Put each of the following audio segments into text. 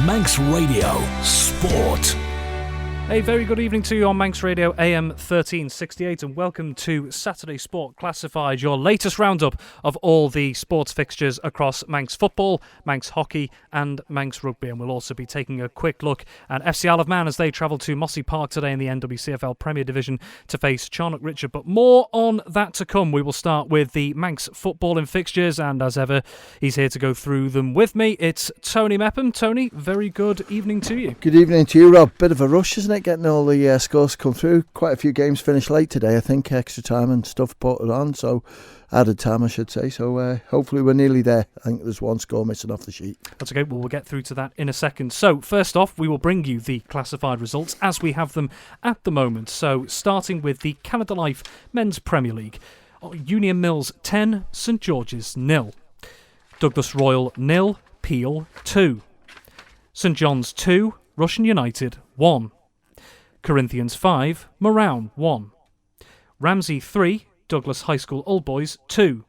Manx Radio Sport. A very good evening to you on Manx Radio AM 1368 and welcome to Saturday Sport Classified, your latest roundup of all the sports fixtures across Manx football, Manx hockey and Manx rugby. And we'll also be taking a quick look at FC Isle of Man as they travel to Mossy Park today in the NWCFL Premier Division to face Charnock Richard. But more on that to come. We will start with the Manx footballing fixtures, and as ever, he's here to go through them with me. It's Tony Mepham. Tony, very good evening to you. Good evening to you, Rob. Bit of a rush, isn't it, getting all the scores come through? Quite a few games finished late today, I think. Extra time and stuff put it on, so added time, I should say. So hopefully we're nearly there. I think there's one score missing off the sheet. That's okay. Well, we'll get through to that in a second. So first off, we will bring you the classified results as we have them at the moment. So starting with the Canada Life Men's Premier League. Union Mills 10, St George's 0. Douglas Royal 0, Peel 2. St John's 2, Russian United 1. Corinthians 5, Morown 1. Ramsey 3, Douglas High School Old Boys 2.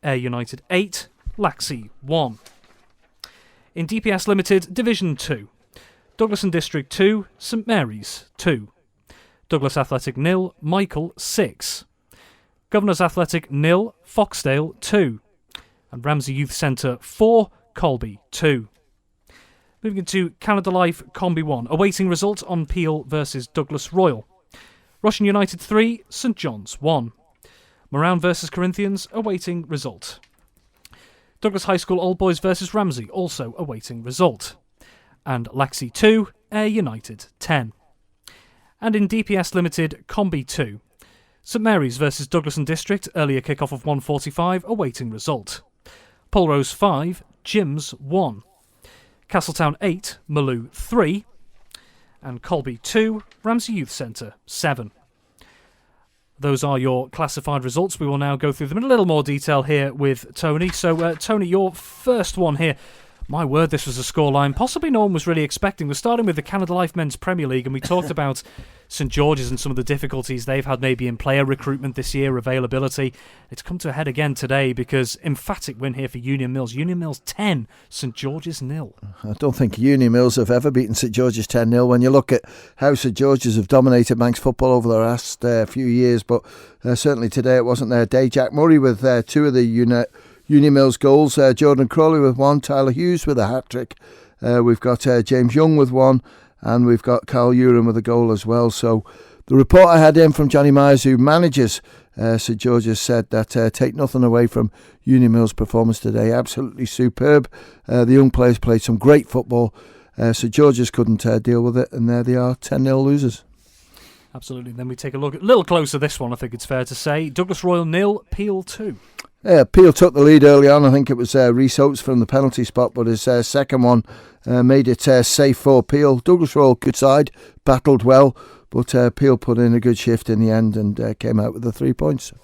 Ayr United 8, Laxey 1. In DPS Limited Division 2, Douglas and District 2, St Mary's 2. Douglas Athletic 0, Michael 6. Governors Athletic 0, Foxdale 2. And Ramsey Youth Centre 4, Colby 2. Moving into Canada Life Combi 1, awaiting result on Peel versus Douglas Royal. Russian United 3, St John's 1. Morown versus Corinthians, awaiting result. Douglas High School Old Boys versus Ramsey, also awaiting result. And Laxey 2, Ayr United 10. And in DPS Limited Combi 2, St Mary's versus Douglas and District, earlier kick-off of 1:45, awaiting result. Polrose 5, Jims 1. Castletown 8, Maloo 3, and Colby 2, Ramsey Youth Centre 7. Those are your classified results. We will now go through them in a little more detail here with Tony. So, Tony, your first one here. My word, this was a scoreline possibly no one was really expecting. We're starting with the Canada Life Men's Premier League, and we talked about St George's and some of the difficulties they've had maybe in player recruitment this year, availability. It's come to a head again today because emphatic win here for Union Mills. Union Mills 10, St George's 0. I don't think Union Mills have ever beaten St George's 10-0 when you look at how St George's have dominated Manx football over the last few years, but certainly today it wasn't their day. Jack Murray with two of the Union Mills goals, Jordan Crawley with one, Tyler Hughes with a hat-trick. We've got James Young with one, and we've got Carl Uren with a goal as well. So the report I had in from Johnny Myers, who manages St George's, said that take nothing away from Union Mills' performance today. Absolutely superb. The young players played some great football. St George's couldn't deal with it, and there they are, 10-0 losers. Absolutely. Then we take a look a little closer this one, I think it's fair to say. Douglas Royal 0, Peel 2. Peel took the lead early on. I think it was Rhys Oates from the penalty spot, but his second one made it safe for Peel. Douglas Royal, good side, battled well, but Peel put in a good shift in the end and came out with the 3 points.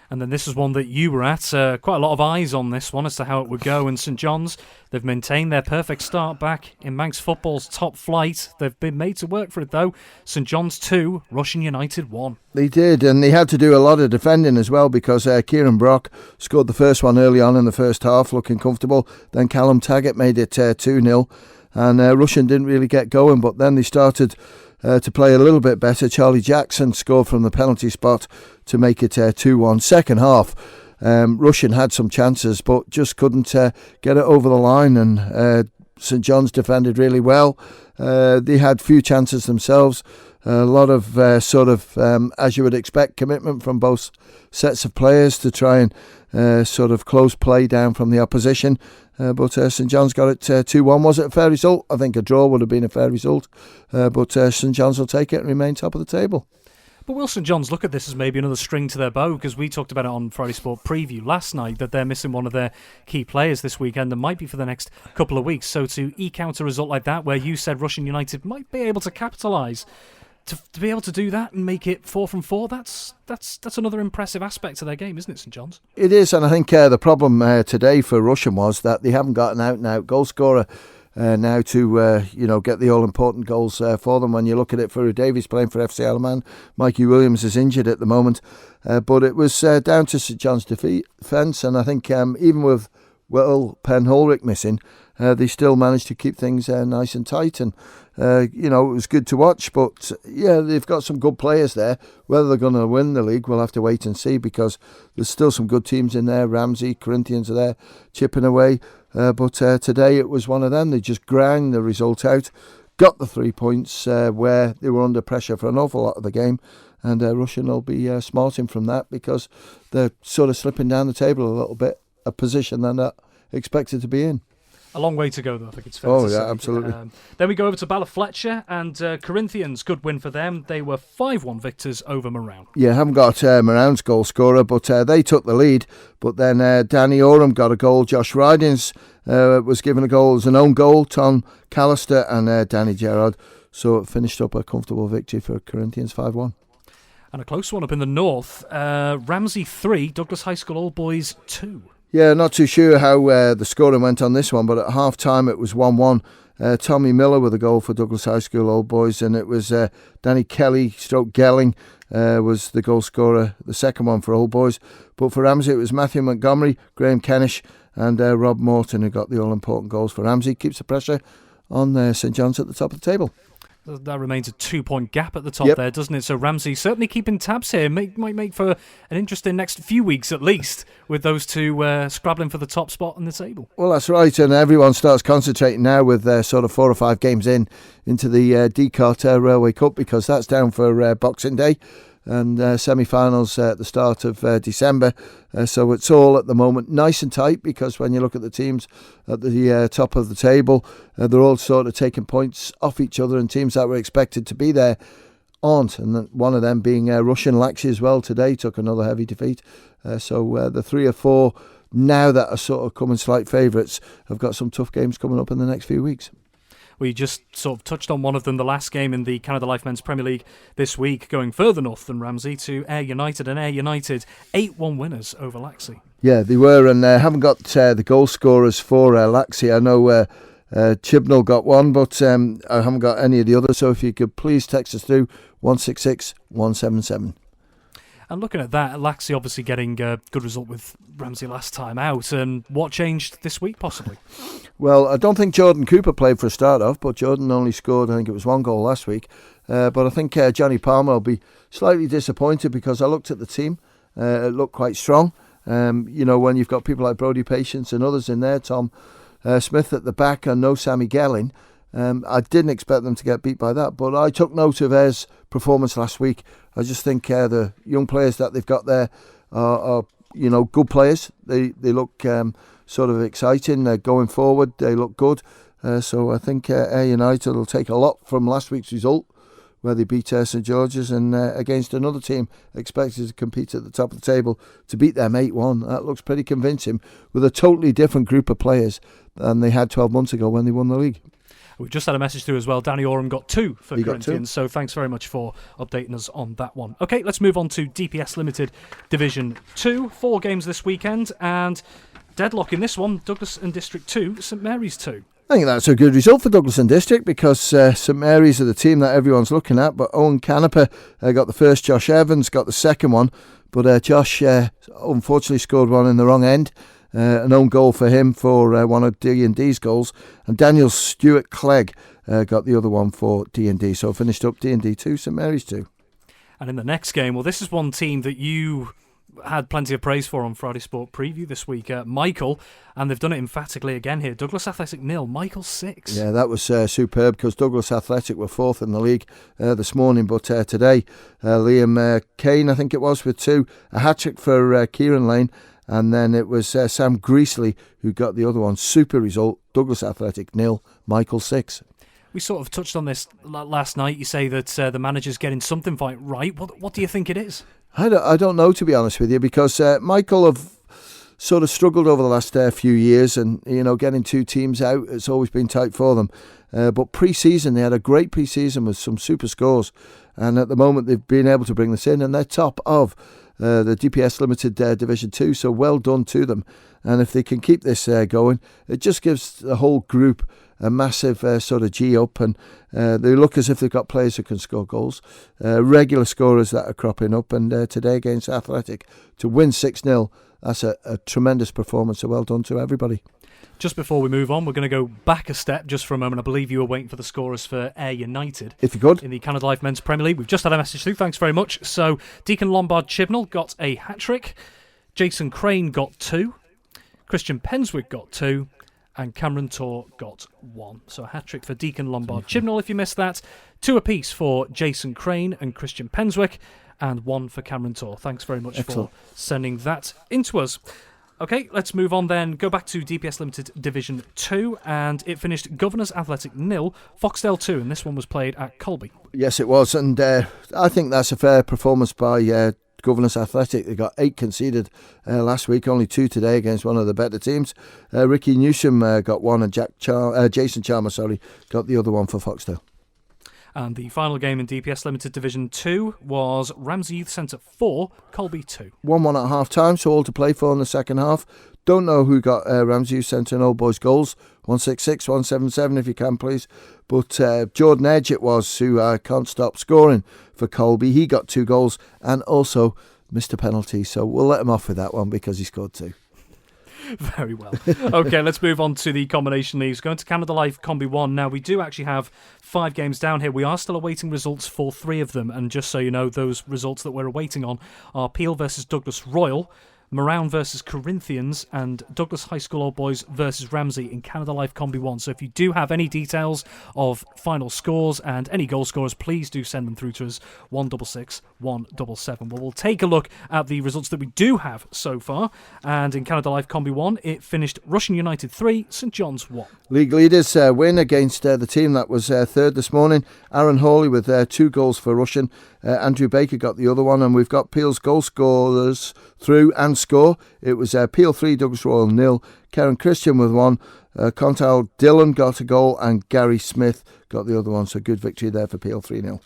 And then this is one that you were at. Quite a lot of eyes on this one as to how it would go. And St John's, they've maintained their perfect start back in Manx football's top flight. They've been made to work for it, though. St John's 2, Russian United 1. They did, and they had to do a lot of defending as well because Kieran Brock scored the first one early on in the first half, looking comfortable. Then Callum Taggart made it 2-0, and Russian didn't really get going, but then they started to play a little bit better. Charlie Jackson scored from the penalty spot to make it 2-1. Second half, Russian had some chances but just couldn't get it over the line, and St John's defended really well. They had few chances themselves. A lot of as you would expect, commitment from both sets of players to try and close play down from the opposition. But St John's got it 2-1. Was it a fair result? I think a draw would have been a fair result. But St John's will take it and remain top of the table. But will St John's look at this as maybe another string to their bow? Because we talked about it on Friday Sport Preview last night, that they're missing one of their key players this weekend and might be for the next couple of weeks. So to eke out a result like that, where you said Russian United might be able to capitalise, to be able to do that and make it 4 from 4, that's another impressive aspect to their game, isn't it, St John's? It is, and I think the problem today for Russian was that they haven't got an out-and-out goal scorer now to get the all-important goals for them. When you look at it, for Davies playing for FC Isle of Man, Mikey Williams is injured at the moment, but it was down to St John's defence, and I think even with Will Penholrick missing, they still managed to keep things nice and tight. And, it was good to watch. But, yeah, they've got some good players there. Whether they're going to win the league, we'll have to wait and see, because there's still some good teams in there. Ramsey, Corinthians are there chipping away. But today it was one of them. They just ground the result out, got the 3 points where they were under pressure for an awful lot of the game. And Russian will be smarting from that, because they're sort of slipping down the table a little bit, a position they're not expected to be in. A long way to go, though, I think it's fair to say. Oh, yeah, absolutely. Then we go over to Ballafletcher, and Corinthians, good win for them. They were 5-1 victors over Marown. Yeah, haven't got Marown's goal scorer, but they took the lead. But then Danny Oram got a goal. Josh Ridings was given a goal as an own goal. Tom Callister and Danny Gerard. So it finished up a comfortable victory for Corinthians, 5-1. And a close one up in the north. Ramsey 3, Douglas High School Old Boys 2. Yeah, not too sure how the scoring went on this one, but at half-time it was 1-1. Tommy Miller with a goal for Douglas High School Old Boys, and it was Danny Kelly/Gelling was the goal scorer, the second one for Old Boys. But for Ramsey it was Matthew Montgomery, Graham Kennish and Rob Morton who got the all-important goals for Ramsey. Keeps the pressure on St John's at the top of the table. That remains a 2-point gap at the top there, doesn't it? So Ramsey certainly keeping tabs here. Might make for an interesting next few weeks at least, with those two scrabbling for the top spot on the table. Well, that's right, and everyone starts concentrating now with sort of 4 or 5 games into the Dcart Railway Cup, because that's down for Boxing Day. And semi-finals at the start of December. So it's all at the moment nice and tight, because when you look at the teams at the top of the table, they're all sort of taking points off each other, and teams that were expected to be there aren't. And one of them being Russian Laxey as well today, took another heavy defeat. So the 3 or 4 now that are sort of coming slight favourites have got some tough games coming up in the next few weeks. We just sort of touched on one of them, the last game in the Canada Life Men's Premier League this week, going further north than Ramsey to Ayr United, and Ayr United 8-1 winners over Laxey. Yeah, they were, and haven't got the goal scorers for Laxey. I know Chibnall got one, but I haven't got any of the others, so if you could please text us through 166 177. And looking at that, Laxey obviously getting a good result with Ramsey last time out. And what changed this week, possibly? Well, I don't think Jordan Cooper played for a start off, but Jordan only scored, I think it was 1 goal last week. But I think Johnny Palmer will be slightly disappointed, because I looked at the team. It looked quite strong. When you've got people like Brodie Patience and others in there, Tom Smith at the back and no Sammy Gelling. I didn't expect them to get beat by that, but I took note of Ayer's performance last week. I just think the young players that they've got there are good players. They look sort of exciting going forward. They look good. So I think Ayr United will take a lot from last week's result, where they beat St George's, and against another team expected to compete at the top of the table, to beat them 8-1. That looks pretty convincing, with a totally different group of players than they had 12 months ago when they won the league. We've just had a message through as well. Danny Oram got 2 for Corinthians, so thanks very much for updating us on that one. OK, let's move on to DPS Limited Division 2. 4 games this weekend, and deadlock in this one, Douglas and District 2, St Mary's 2. I think that's a good result for Douglas and District, because St Mary's are the team that everyone's looking at, but Owen Canepa got the first, Josh Evans got the second one, but Josh unfortunately scored one in the wrong end. An own goal for him for one of D&D's goals, and Daniel Stewart Clegg got the other one for D&D, so finished up D&D 2, St Mary's 2. And in the next game, well, this is one team that you had plenty of praise for on Friday Sport Preview this week, Michael, and they've done it emphatically again here. Douglas Athletic 0, Michael 6. Yeah, that was superb, because Douglas Athletic were 4th in the league this morning, but today Liam Kane, I think it was, with 2, a hat-trick for Kieran Lane. And then it was Sam Greasley who got the other one. Super result. Douglas Athletic 0, Michael 6. We sort of touched on this last night. You say that the manager's getting something right. What do you think it is? I don't know, to be honest with you, because Michael have sort of struggled over the last few years, and getting 2 teams out, it's always been tight for them. But pre-season, they had a great pre-season with some super scores, and at the moment they've been able to bring this in, and they're top of the DPS Limited Division 2, so well done to them. And if they can keep this going, it just gives the whole group a massive sort of G up, and they look as if they've got players who can score goals, regular scorers that are cropping up, and today against Athletic to win 6-0, that's a tremendous performance. So well done to everybody. Just before we move on, we're going to go back a step just for a moment. I believe you were waiting for the scorers for Ayr United. If you could. In the Canada Life Men's Premier League. We've just had a message through. Thanks very much. So, Deacon Lombard Chibnall got a hat-trick. Jason Crane got 2. Christian Penswick got 2. And Cameron Torr got 1. So, a hat-trick for Deacon Lombard Chibnall, if you missed that. 2 apiece for Jason Crane and Christian Penswick. And 1 for Cameron Torr. Thanks very much for sending that into us. Okay, let's move on then. Go back to DPS Limited Division 2, and it finished Governors Athletic 0, Foxdale 2, and this one was played at Colby. Yes, it was, and I think that's a fair performance by Governors Athletic. They got 8 conceded last week, only 2 today against one of the better teams. Ricky Newsom got 1, and Jason Chalmers, got the other one for Foxdale. And the final game in DPS Limited Division 2 was Ramsey Youth Centre 4, Colby 2. 1-1 at half time, so all to play for in the second half. Don't know who got Ramsey Youth Centre and Old Boys goals. 166, 177 if you can, please. But Jordan Edge it was who can't stop scoring for Colby. He got 2 goals and also missed a penalty. So we'll let him off with that one because he scored 2. Very well. Okay, let's move on to the combination leagues. Going to Canada Life Combi 1. Now, we do actually have 5 games down here. We are still awaiting results for 3 of them. And just so you know, those results that we're awaiting on are Peel versus Douglas Royal, Morown versus Corinthians, and Douglas High School Old Boys versus Ramsey in Canada Life Combi 1. So if you do have any details of final scores and any goal scorers, please do send them through to us, 166 177. Well, we'll take a look at the results that we do have so far. And in Canada Life Combi 1, it finished Russian United 3, St John's 1. League leaders win against the team that was third this morning. Aaron Hawley with 2 goals for Russian. Andrew Baker got the other one, and we've got Peel's goal scorers through and score. It was Peel 3, Douglas Royal 0. Karen Christian with 1. Contal Dillon got a goal, and Gary Smith got the other one. So good victory there for Peel 3-0.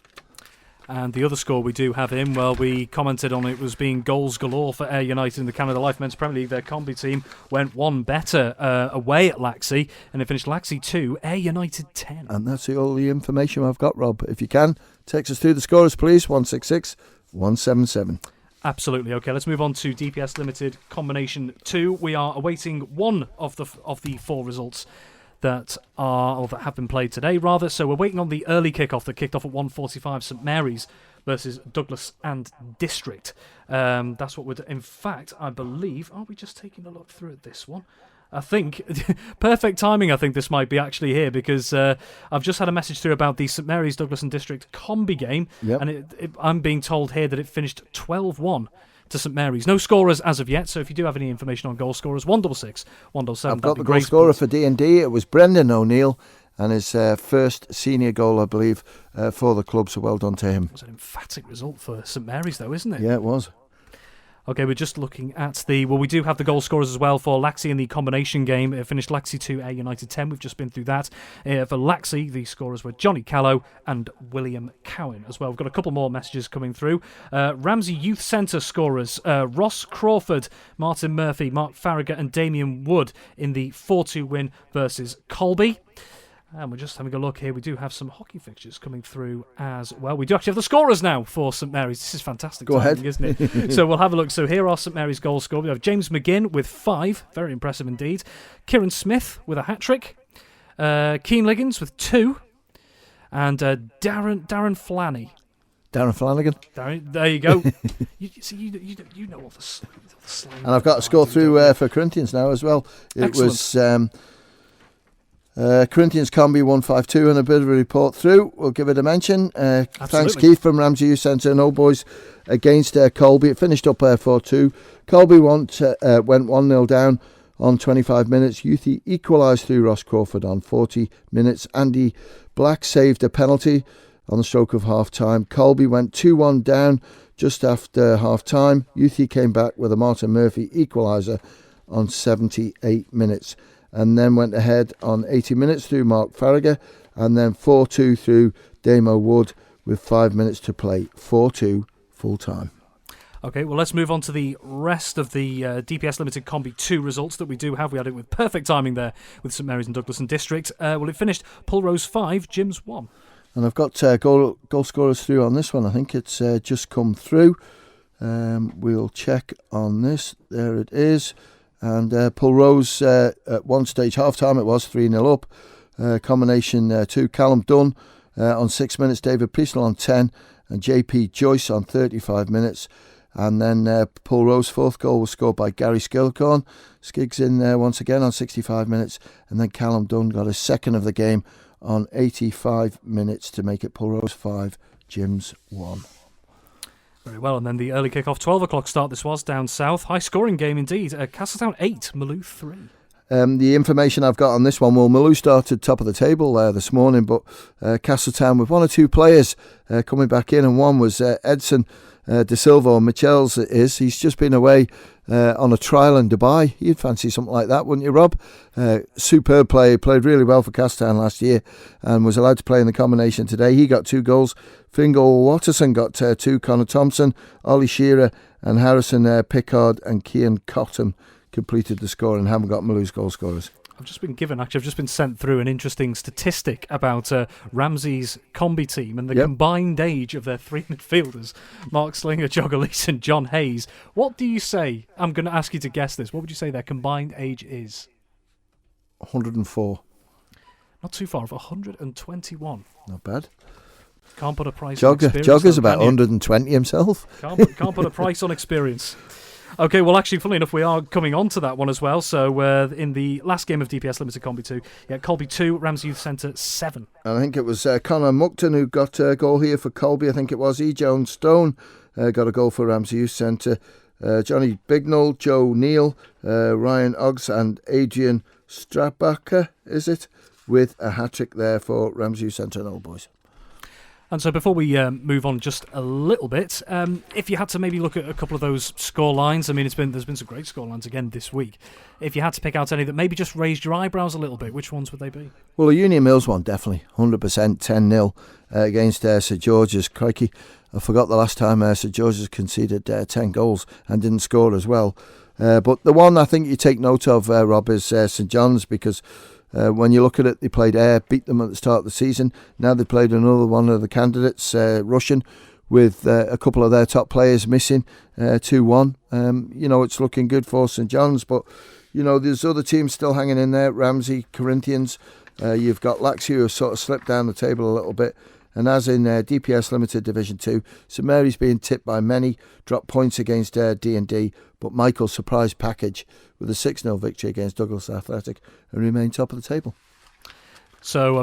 And the other score we do have in, well, we commented on it was being goals galore for Ayr United in the Canada Life Men's Premier League. Their combi team went 1 better away at Laxey, and it finished Laxey 2, Ayr United 10. And that's all the information I've got, Rob. If you can, text us through the scorers, please, 166 177. Absolutely. Okay, let's move on to DPS Limited Combination 2. We are awaiting one of the 4 results that have been played today, rather. So we're waiting on the early kickoff that kicked off at 1:45, St Mary's versus Douglas and District. That's what we're... In fact, I believe... Are we just taking a look through at this one? I think... perfect timing, I think this might be actually here, because I've just had a message through about the St Mary's, Douglas and District combi game, and I'm being told here that it finished 12-1 to St Mary's. No scorers as of yet, so if you do have any information on goal scorers, 166 177. I've got the goal scorer for D&D. It was Brendan O'Neill, and his first senior goal, I believe, for the club, so well done to him. It was an emphatic result for St Mary's, though, isn't it? Yeah, it was. Okay, we're just looking at we do have the goal scorers as well for Laxey in the combination game. It finished Laxey 2, Ayr United 10. We've just been through that. For Laxey, the scorers were Johnny Callow and William Cowan as well. We've got a couple more messages coming through. Ramsey Youth Centre scorers, Ross Crawford, Martin Murphy, Mark Farragher and Damien Wood in the 4-2 win versus Colby. And we're just having a look here. We do have some hockey fixtures coming through as well. We do actually have the scorers now for St Mary's. This is fantastic timing, isn't it? So we'll have a look. So here are St Mary's goal scorers. We have James McGinn with 5. Very impressive indeed. Kieran Smith with a hat-trick. Keane Liggins with 2. And Darren Flanny. Darren Flanagan. There you go. you know all the slang. And I've got a score through for Corinthians now as well. It Excellent. was... Corinthians Combi 152 and a bit of a report through. We'll give it a mention. Thanks, Keith from Ramsey Youth Centre and Old Boys against Colby. It finished up 4-2. Colby went 1-0 down on 25 minutes. Youthy equalised through Ross Crawford on 40 minutes. Andy Black saved a penalty on the stroke of half-time. Colby went 2-1 down just after half-time. Youthy came back with a Martin Murphy equaliser on 78 minutes. And then went ahead on 80 minutes through Mark Farragher, and then 4-2 through Damo Wood with 5 minutes to play. 4-2 full time. Okay, well, let's move on to the rest of the DPS Limited Combi 2 results that we do have. We had it with perfect timing there with St Mary's and Douglas and District. Well, it finished Pulrose 5, Jim's 1. And I've got goal scorers through on this one. I think it's just come through. We'll check on this. There it is. And Pulrose at one stage, half-time it was, 3-0 up. Combination 2, Callum Dunn on 6 minutes, David Priestnell on 10, and JP Joyce on 35 minutes. And then Pulrose's fourth goal was scored by Gary Skilcorn. Skiggs in there once again on 65 minutes. And then Callum Dunn got his second of the game on 85 minutes to make it Pulrose 5, Jims 1. Very well, and then the early kick-off, 12 o'clock start this was, down south. High-scoring game indeed. Castletown 8, Maloo 3. The information I've got on this one, well, Maloo started top of the table this morning, but Castletown with one or two players coming back in, and one was Edson De Silva, or Michel's he's just been away on a trial in Dubai. You'd fancy something like that, wouldn't you, Rob? Superb play, played really well for Castletown last year and was allowed to play in the combination today. He got 2 goals. Fingal Watterson got 2, Connor Thompson, Ollie Shearer and Harrison Pickard and Cian Cottam completed the score and haven't got Maloo's goal scorers. I've just been sent through an interesting statistic about Ramsey's combi team and the combined age of their 3 midfielders, Mark Slinger, Jogger Lees and John Hayes. What do you say? I'm going to ask you to guess this. What would you say their combined age is? 104. Not too far off, 121. Not bad. Can't put a price on experience. Jogger's about 120 himself. Can't put a price on experience. Okay, well, actually, funnily enough, we are coming on to that one as well. So, in the last game of DPS Limited Combi 2, Colby 2, Ramsey Youth Centre 7. I think it was Conor Muckton who got a goal here for Colby. I think it was Jones Stone got a goal for Ramsey Youth Centre. Johnny Bignall, Joe Neal, Ryan Oggs and Adrian Strabacher, is it? With a hat-trick there for Ramsey Youth Centre and Old Boys. And so before we move on just a little bit, if you had to maybe look at a couple of those score lines, I mean, there's been some great score lines again this week. If you had to pick out any that maybe just raised your eyebrows a little bit, which ones would they be? Well, the Union Mills one, definitely. 100%, 10-0 against St George's. Crikey, I forgot the last time St George's conceded 10 goals and didn't score as well. But the one I think you take note of, Rob, is St John's, because when you look at it, they played Ayr, beat them at the start of the season. Now they played another one of the candidates, Russian, with a couple of their top players missing, 2-1. It's looking good for St John's, but there's other teams still hanging in there. Ramsey, Corinthians, you've got Laxey, who have sort of slipped down the table a little bit. And as in DPS Limited Division 2, St Mary's being tipped by many, dropped points against D&D, but Michael's surprise package with a 6-0 victory against Douglas Athletic and remain top of the table. So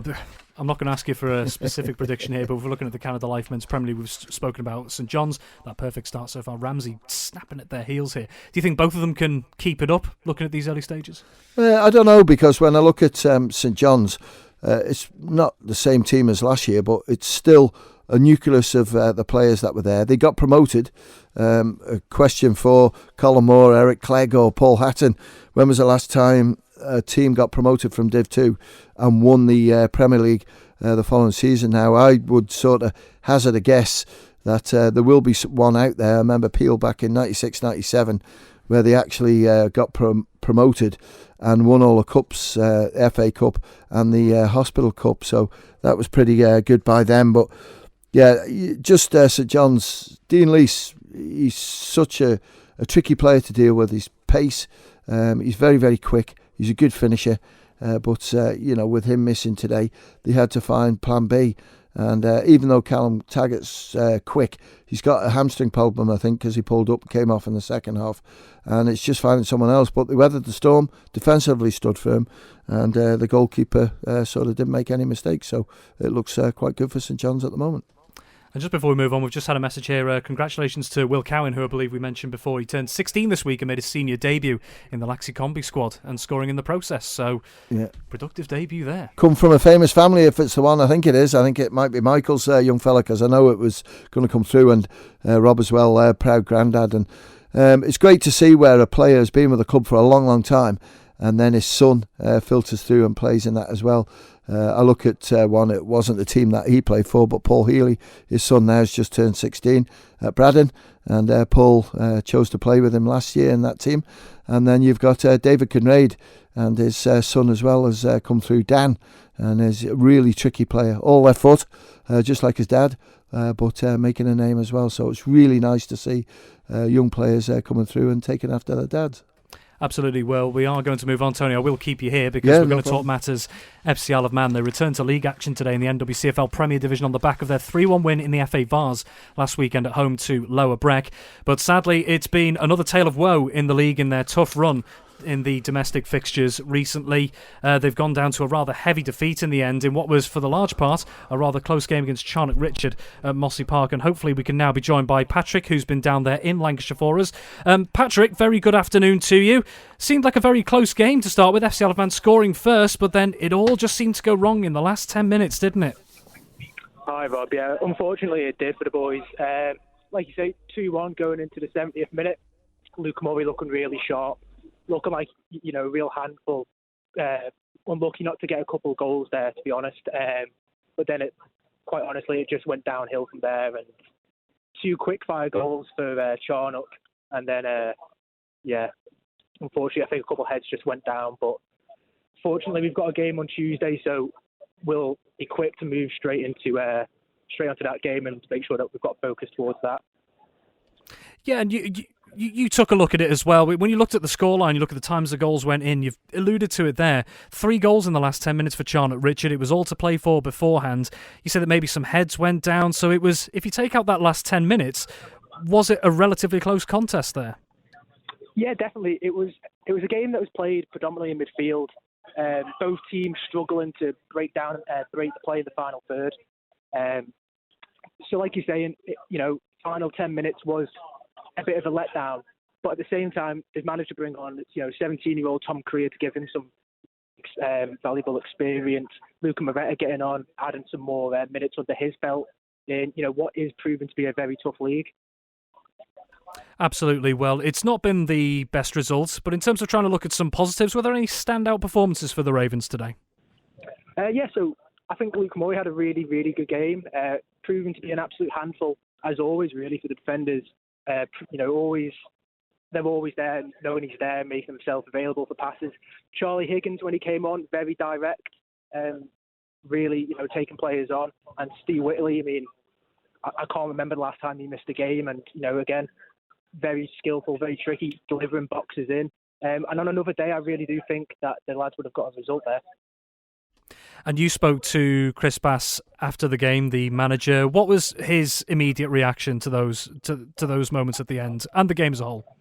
I'm not going to ask you for a specific prediction here, but if we're looking at the Canada Life Men's Premier League, we've spoken about St John's, that perfect start so far. Ramsey snapping at their heels here. Do you think both of them can keep it up, looking at these early stages? I don't know, because when I look at St John's, it's not the same team as last year, but it's still a nucleus of the players that were there. They got promoted. A question for Colin Moore, Eric Clegg or Paul Hatton. When was the last time a team got promoted from Div 2 and won the Premier League the following season? Now, I would sort of hazard a guess that there will be one out there. I remember Peel back in 96-97 where they actually got promoted and won all the cups, FA Cup and the Hospital Cup. So that was pretty good by them. But yeah, just St John's, Dean Leese, he's such a tricky player to deal with. His pace, he's very, very quick. He's a good finisher. But with him missing today, they had to find plan B. And even though Callum Taggart's quick, he's got a hamstring problem, I think, because he pulled up and came off in the second half. And it's just finding someone else. But they weathered the storm, defensively stood firm, and the goalkeeper sort of didn't make any mistakes. So it looks quite good for St John's at the moment. And just before we move on, we've just had a message here. Congratulations to Will Cowan, who I believe we mentioned before. He turned 16 this week and made his senior debut in the Laxey Combi squad and scoring in the process. So, productive debut there. Come from a famous family, if it's the one. I think it is. I think it might be Michael's young fella, because I know it was going to come through. And Rob as well, proud granddad. And it's great to see where a player has been with the club for a long, long time and then his son filters through and plays in that as well. I look at one, it wasn't the team that he played for, but Paul Healy, his son now has just turned 16 at Braddon, and Paul chose to play with him last year in that team. And then you've got David Kinraid, and his son as well has come through, Dan, and is a really tricky player, all left foot, just like his dad, but making a name as well. So it's really nice to see young players coming through and taking after their dads. Absolutely. Well, we are going to move on, Tony. I will keep you here because we're going to talk matters FC Isle of Man. They returned to league action today in the NWCFL Premier Division on the back of their 3-1 win in the FA Vars last weekend at home to Lower Breck. But sadly, it's been another tale of woe in the league in their tough run in the domestic fixtures recently. They've gone down to a rather heavy defeat in the end in what was, for the large part, a rather close game against Charnock Richard at Mossy Park. And hopefully we can now be joined by Patrick, who's been down there in Lancashire for us. Patrick, very good afternoon to you. Seemed like a very close game to start with, FC Isle of Man scoring first, but then it all just seemed to go wrong in the last 10 minutes, didn't it? Hi, Rob. Yeah, unfortunately it did for the boys. Like you say, 2-1 going into the 70th minute. Luke Murray looking really sharp. Looking like, a real handful. Unlucky not to get a couple of goals there, to be honest. But then, quite honestly, it just went downhill from there. And 2 quick-fire goals for Charnock. And then, unfortunately, I think a couple of heads just went down. But fortunately, we've got a game on Tuesday, so we'll be quick to move straight onto that game and make sure that we've got focus towards that. Yeah, and you took a look at it as well. When you looked at the scoreline, you look at the times the goals went in, you've alluded to it there. 3 goals in the last 10 minutes for Charnock Richard. It was all to play for beforehand. You said that maybe some heads went down. So it was, if you take out that last 10 minutes, was it a relatively close contest there? Yeah, definitely. It was a game that was played predominantly in midfield. Both teams struggling to break the play in the final third. So like you're saying, final 10 minutes was a bit of a letdown, but at the same time, they've managed to bring on, 17-year-old Tom Creer to give him some valuable experience. Luca Moretta getting on, adding some more minutes under his belt in, what is proven to be a very tough league. Absolutely. Well, it's not been the best results, but in terms of trying to look at some positives, were there any standout performances for the Ravens today? So I think Luke Murray had a really, really good game, proven to be an absolute handful, as always, really, for the defenders. They're always there, knowing he's there, making himself available for passes. Charlie Higgins, when he came on, very direct, really, taking players on. And Steve Whitley, I can't remember the last time he missed a game, and again, very skillful, very tricky, delivering boxes in. And on another day, I really do think that the lads would have got a result there. And you spoke to Chris Bass after the game, the manager. What was his immediate reaction to those moments at the end and the game as a whole?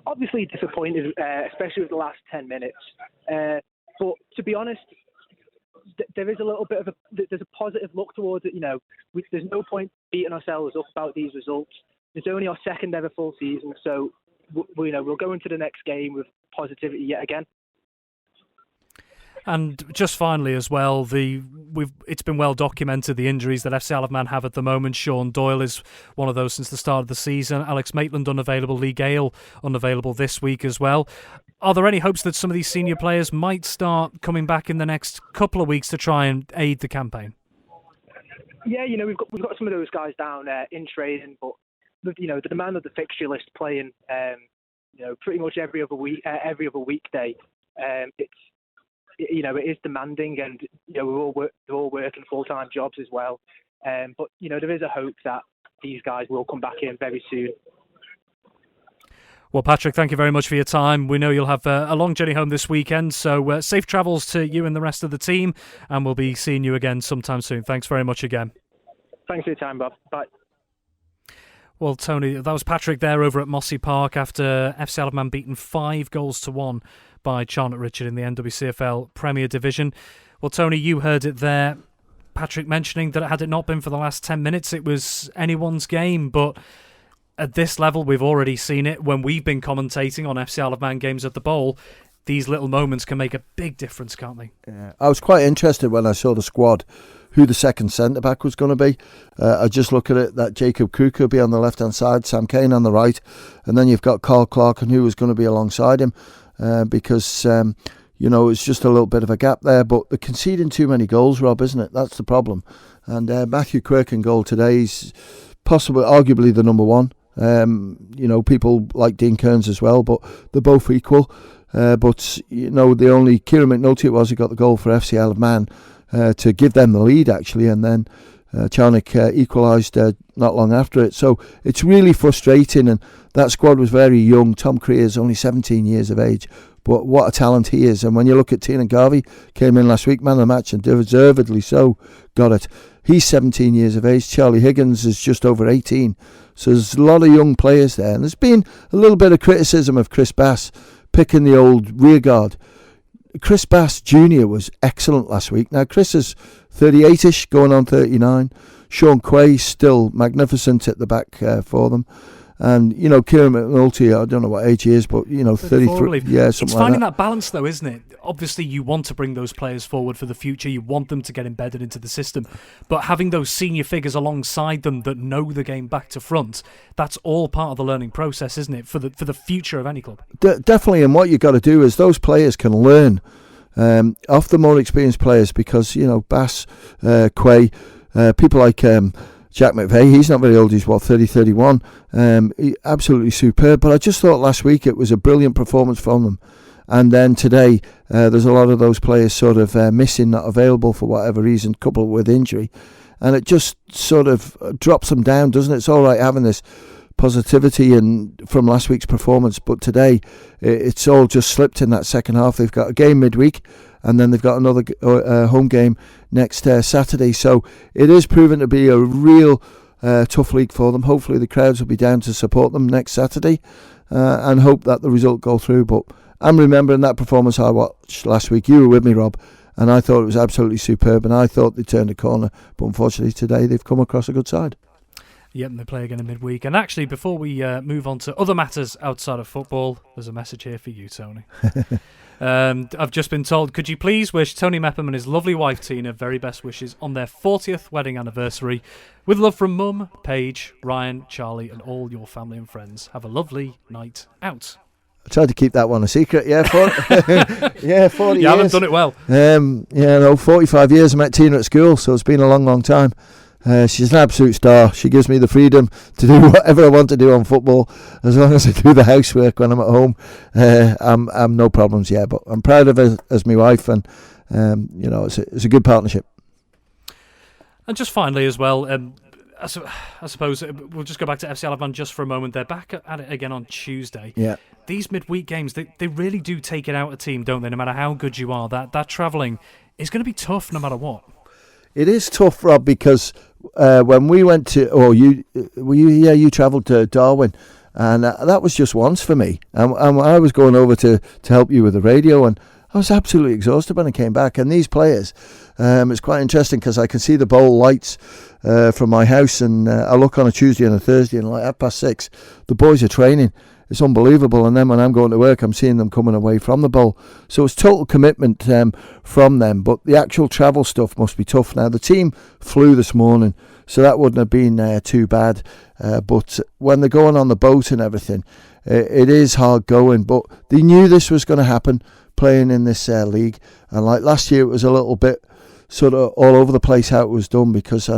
Obviously disappointed, especially with the last 10 minutes. But to be honest, there is a little bit of there's a positive look towards it. There's no point beating ourselves up about these results. It's only our second ever full season, so we'll go into the next game with positivity yet again. And just finally as well, it's been well documented, the injuries that FC Isle of Man have at the moment. Sean Doyle is one of those since the start of the season. Alex Maitland unavailable, Lee Gale unavailable this week as well. Are there any hopes that some of these senior players might start coming back in the next couple of weeks to try and aid the campaign? Yeah, we've got some of those guys down in training, but the demand of the fixture list playing, pretty much every other weekday. It is demanding, and they're all working full-time jobs as well. But there is a hope that these guys will come back in very soon. Well, Patrick, thank you very much for your time. We know you'll have a long journey home this weekend, so safe travels to you and the rest of the team, and we'll be seeing you again sometime soon. Thanks very much again. Thanks for your time, Bob. Bye. Well, Tony, that was Patrick there over at Mossy Park after FC Isle of Man beaten 5-1 by Charnock Richard in the NWCFL Premier Division. Well, Tony, you heard it there. Patrick mentioning that had it not been for the last 10 minutes, it was anyone's game. But at this level, we've already seen it when we've been commentating on FC Isle of Man games at the Bowl. These little moments can make a big difference, can't they? Yeah, I was quite interested when I saw the squad who the second centre-back was going to be. I just look at it that Jacob Cook will be on the left-hand side, Sam Kane on the right, and then you've got Carl Clark and who was going to be alongside him. because it's just a little bit of a gap there. But they're conceding too many goals, Rob, isn't it? That's the problem. And Matthew Quirk in goal today is arguably the number one. People like Dean Kearns as well, but they're both equal. But the only Kieran McNulty it was who got the goal for FC Isle of Man to give them the lead, actually, and then Charnock equalised not long after it. So it's really frustrating, and that squad was very young. Tom Creer's only 17 years of age, but what a talent he is. And when you look at Tiernan Garvey, came in last week, man of the match, and deservedly so, got it. He's 17 years of age. Charlie Higgins is just over 18. So there's a lot of young players there. And there's been a little bit of criticism of Chris Bass picking the old rearguard. Chris Bass Jr. was excellent last week. Now, Chris is 38-ish, going on 39. Sean Quay still magnificent at the back for them. And, Kieran McNulty, I don't know what age he is, but, 33. Yeah, something it's like finding that. balance, though, isn't it? Obviously, you want to bring those players forward for the future. You want them to get embedded into the system. But having those senior figures alongside them that know the game back to front, that's all part of the learning process, isn't it, for the future of any club? Definitely, and what you've got to do is those players can learn off the more experienced players because, Bass, Quay, people like Jack McVeigh, he's not very old, he's 31. Absolutely superb. But I just thought last week it was a brilliant performance from them. And then today, there's a lot of those players sort of missing, not available for whatever reason, coupled with injury. And it just sort of drops them down, doesn't it? It's all right having this positivity from last week's performance, but today it's all just slipped in that second half. They've got a game midweek, and then they've got another home game next Saturday. So it is proven to be a real tough league for them. Hopefully the crowds will be down to support them next Saturday and hope that the result go through. But I'm remembering that performance I watched last week. You were with me, Rob, and I thought it was absolutely superb, and I thought they turned a corner. But unfortunately today they've come across a good side. Yep, and they play again in midweek. And actually, before we move on to other matters outside of football, there's a message here for you, Tony. I've just been told, could you please wish Tony Mepham and his lovely wife Tina very best wishes on their 40th wedding anniversary. With love from Mum, Paige, Ryan, Charlie and all your family and friends. Have a lovely night out. I tried to keep that one a secret, 40 years. You haven't done it well. 45 years I met Tina at school, so it's been a long, long time. She's an absolute star. She gives me the freedom to do whatever I want to do on football, as long as I do the housework when I'm at home. I'm no problems, but I'm proud of her as my wife, and it's a good partnership. And just finally as well, I suppose we'll just go back to FC Isle of Man just for a moment. They're back at it again on Tuesday. Yeah. These midweek games, they really do take it out of a team, don't they? No matter how good you are, that travelling is going to be tough no matter what. It is tough, Rob, because when we went to, you travelled to Darwin, and that was just once for me. And I was going over to help you with the radio, and I was absolutely exhausted when I came back. And these players, it's quite interesting because I can see the bowl lights from my house, and I look on a Tuesday and a Thursday, and like 6:30, the boys are training. It's unbelievable. And then when I'm going to work, I'm seeing them coming away from the bowl. So it's total commitment from them. But the actual travel stuff must be tough. Now, the team flew this morning, so that wouldn't have been too bad. But when they're going on the boat and everything, it is hard going. But they knew this was going to happen, playing in this league. And like last year, it was a little bit sort of all over the place how it was done, because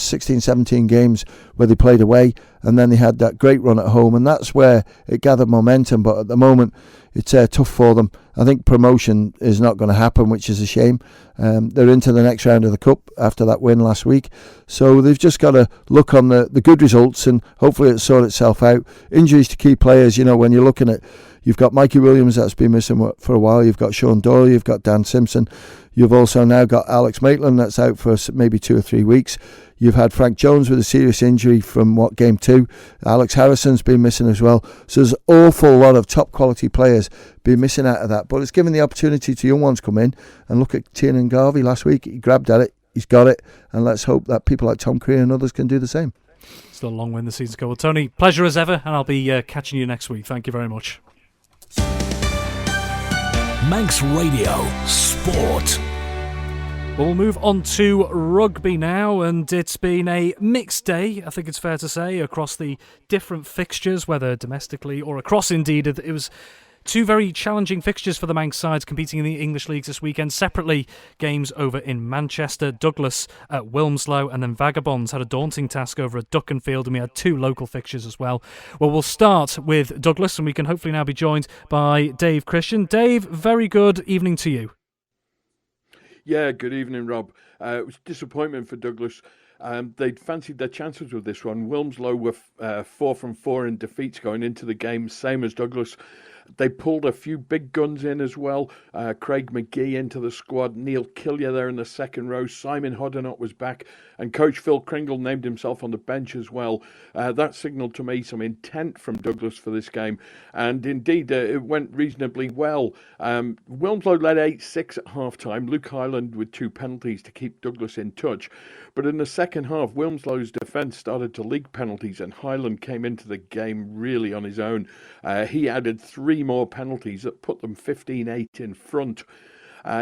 16, 17 games where they played away, and then they had that great run at home, and that's where it gathered momentum. But at the moment it's tough for them. I think promotion is not going to happen, which is a shame. They're into the next round of the Cup after that win last week, so they've just got to look on the good results, and hopefully it'll sort itself out. Injuries to key players, when you're looking at, you've got Mikey Williams that's been missing for a while, you've got Sean Doyle, you've got Dan Simpson, you've also now got Alex Maitland that's out for maybe 2 or 3 weeks. You've had Frank Jones with a serious injury from game 2. Alex Harrison's been missing as well. So there's an awful lot of top quality players been missing out of that. But it's given the opportunity to young ones come in, and look at Tiernan Garvey last week. He grabbed at it, he's got it, and let's hope that people like Tom Crean and others can do the same. Still a long way in the season to go. Well, Tony, pleasure as ever, and I'll be catching you next week. Thank you very much. Manx Radio Sport. Well, we'll move on to rugby now, and it's been a mixed day, I think it's fair to say, across the different fixtures, whether domestically or across indeed. It was Two very challenging fixtures for the Manx sides competing in the English leagues this weekend. Separately, games over in Manchester, Douglas at Wilmslow, and then Vagabonds had a daunting task over at Duckenfield, and we had two local fixtures as well. Well, we'll start with Douglas, and we can hopefully now be joined by Dave Christian. Dave, very good evening to you. Yeah, good evening, Rob. It was disappointment for Douglas. They'd fancied their chances with this one. Wilmslow were 4 from 4 in defeats going into the game, same as Douglas. They pulled a few big guns in as well. Craig McGee into the squad. Neil Killier there in the second row. Simon Hoddenott was back. And coach Phil Kringle named himself on the bench as well. That signalled to me some intent from Douglas for this game. And indeed, it went reasonably well. Wilmslow led 8-6 at half-time. Luke Highland with 2 penalties to keep Douglas in touch. But in the second half, Wilmslow's defence started to leak penalties, and Highland came into the game really on his own. He added 3 more penalties that put them 15-8 in front.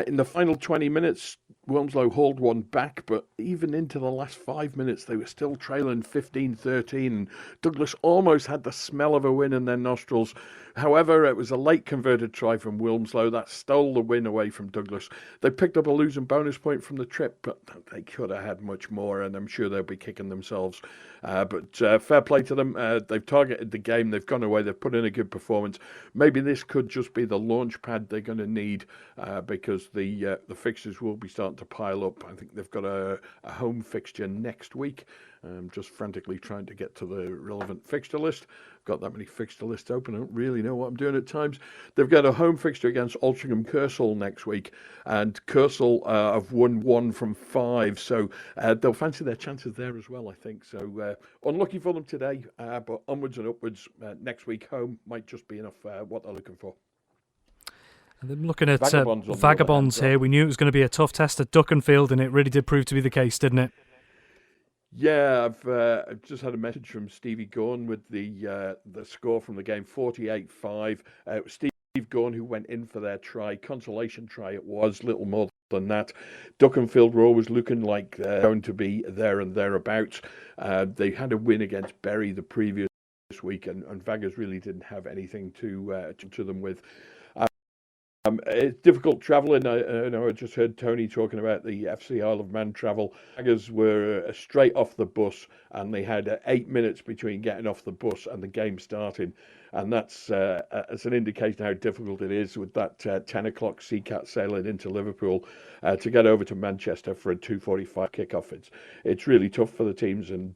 In the final 20 minutes, Wilmslow hauled one back, but even into the last 5 minutes, they were still trailing 15-13. And Douglas almost had the smell of a win in their nostrils. However, it was a late converted try from Wilmslow that stole the win away from Douglas. They picked up a losing bonus point from the trip, but they could have had much more, and I'm sure they'll be kicking themselves. But fair play to them. They've targeted the game. They've gone away. They've put in a good performance. Maybe this could just be the launch pad they're going to need because the fixtures will be starting to pile up. I think they've got a home fixture next week. Just frantically trying to get to the relevant fixture list. Got that many fixture lists open. I don't really know what I'm doing at times. They've got a home fixture against Altrincham Kersal next week, and Kersal have won 1 from 5, so they'll fancy their chances there as well, I think. So unlucky for them today, but onwards and upwards. Next week home might just be enough what they're looking for. And then looking at Vagabonds here, we knew it was going to be a tough test at Duckenfield, and it really did prove to be the case, didn't it? Yeah, I've just had a message from Stevie Gorn with the score from the game, 48-5. It was Steve Gorn who went in for their try, consolation try it was, little more than that. Duckenfield were always looking like they're going to be there and thereabouts. They had a win against Bury the previous week, and Vaggers really didn't have anything to them with. It's difficult travelling. I just heard Tony talking about the FC Isle of Man travel. Vaggers were straight off the bus, and they had 8 minutes between getting off the bus and the game starting. And that's an indication how difficult it is with that 10 o'clock Seacat sailing into Liverpool to get over to Manchester for a 2:45 kickoff. It's really tough for the teams, and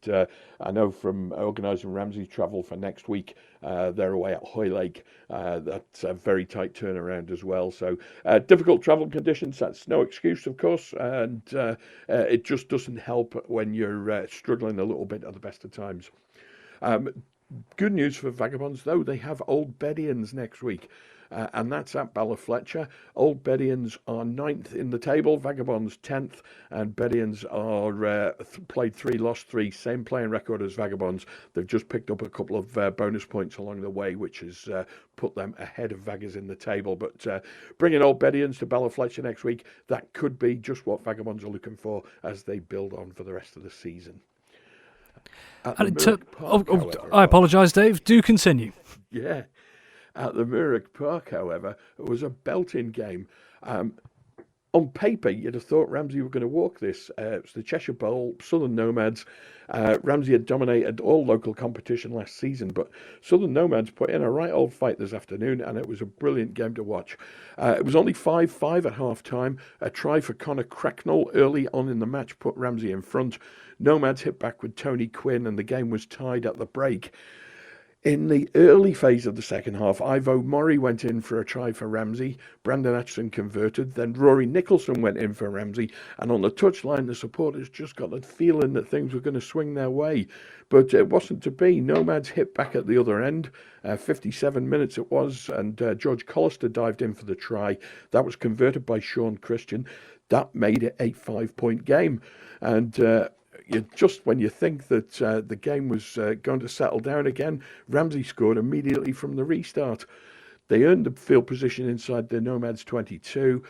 I know from organising Ramsey's travel for next week, they're away at Hoylake. That's a very tight turnaround as well. So difficult travel conditions. That's no excuse, of course, and it just doesn't help when you're struggling a little bit at the best of times. Good news for Vagabonds, though. They have Old Bedians next week, and that's at Ballafletcher. Old Bedians are 9th in the table, Vagabonds 10th, and Bedians are played 3, lost 3, same playing record as Vagabonds. They've just picked up a couple of bonus points along the way, which has put them ahead of Vaggers in the table. But bringing Old Bedians to Ballafletcher next week, that could be just what Vagabonds are looking for as they build on for the rest of the season. I apologise, Dave. Do continue. Yeah. At the Murrock Park, however, it was a belting game. On paper, you'd have thought Ramsey were going to walk this. It was the Cheshire Bowl, Southern Nomads. Ramsey had dominated all local competition last season, but Southern Nomads put in a right old fight this afternoon, and it was a brilliant game to watch. It was only 5-5 at half-time. A try for Connor Cracknell early on in the match put Ramsey in front. Nomads hit back with Tony Quinn, and the game was tied at the break. In the early phase of the second half, Ivo Murray went in for a try for Ramsey. Brandon Atchison converted. Then Rory Nicholson went in for Ramsey. And on the touchline, the supporters just got the feeling that things were going to swing their way. But it wasn't to be. Nomads hit back at the other end. 57 minutes it was. And George Collister dived in for the try. That was converted by Sean Christian. That made it a 5-point game. And just when you think that the game was going to settle down again, Ramsey scored immediately from the restart. They earned the field position inside the Nomads 22,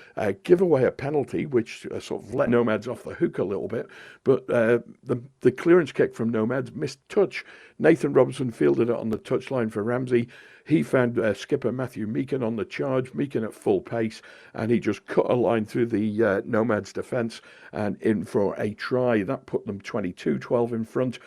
give away a penalty, which sort of let Nomads off the hook a little bit. But the clearance kick from Nomads missed touch. Nathan Robinson fielded it on the touchline for Ramsey. He found skipper Matthew Meakin on the charge, Meakin at full pace, and he just cut a line through the Nomads' defence and in for a try. That put them 22-12 in front.